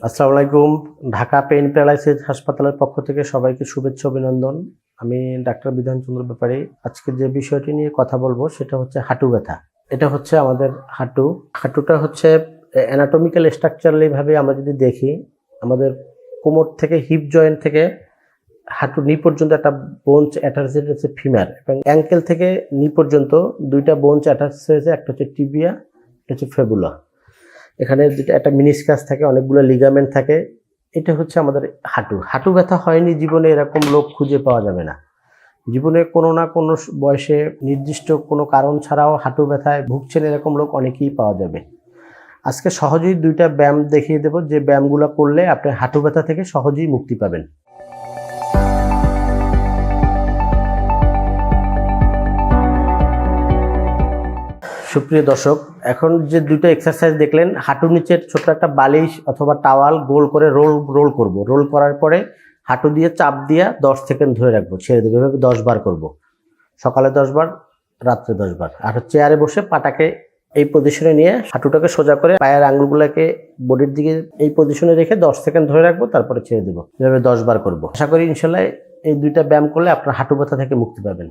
আসসালামু আলাইকুম। Dhaka pain paralysis হাসপাতালের পক্ষ থেকে সবাইকে শুভেচ্ছা অভিনন্দন। আমি ডাক্তার বিধান চন্দ্র ব্যাপারী। আজকে যে বিষয়টি নিয়ে কথা বলবো সেটা হচ্ছে হাঁটু ব্যথা। এটা হচ্ছে আমাদের হাঁটু। হাঁটুটা হচ্ছে অ্যানাটমিক্যাল স্ট্রাকচারালি ভাবে আমরা যদি দেখি, আমাদের কোমর থেকে হিপ জয়েন্ট থেকে হাঁটুর নি পর্যন্ত একটা বোনস অ্যাটাচ হচ্ছে ফিমার, এবং অ্যাঙ্কেল থেকে নি পর্যন্ত দুইটা বোনস অ্যাটাচ হয়েছে, একটা হচ্ছে টিবিয়া, একটা হচ্ছে ফেবুলা। এখানে যেটা একটা মিনিসকাস থাকে, অনেকগুলো লিগামেন্ট থাকে। এটা হচ্ছে আমাদের হাঁটু। হাঁটু ব্যথা হয়নি জীবনে এরকম লোক খুঁজে পাওয়া যাবে না। জীবনে কোনো না কোনো বয়সে নির্দিষ্ট কোনো কারণ ছাড়াও হাঁটু ব্যথায় ভুগছেন এরকম লোক অনেকেই পাওয়া যাবে। আজকে সহজেই দুইটা ব্যায়াম দেখিয়ে দেব, যে ব্যায়ামগুলো করলে আপনি হাঁটু ব্যথা থেকে সহজেই মুক্তি পাবেন। সুপ্রিয় দর্শক, এখন যে দুটো এক্সারসাইজ দেখলেন, হাঁটুর নিচের ছোট্ট একটা বালিশ অথবা টাওয়াল গোল করে রোল করব। রোল করার পরে হাঁটু দিয়ে চাপ দিয়ে 10 সেকেন্ড ধরে রাখবো, ছেড়ে দেবো। এভাবে 10 বার করব। সকালে 10 বার, রাত্রে 10 বার। আর চেয়ারে বসে পাটাকে এই পজিশনে নিয়ে হাঁটুটাকে সোজা করে পায়ের আঙুলগুলোকে বডির দিকে এই পজিশনে রেখে 10 সেকেন্ড ধরে রাখবো, তারপরে ছেড়ে দেবো। এভাবে 10 বার করব। আশা করি ইনশাল্লাহ এই দুইটা ব্যায়াম করলে আপনার হাঁটু ব্যথা থেকে মুক্তি পাবেন।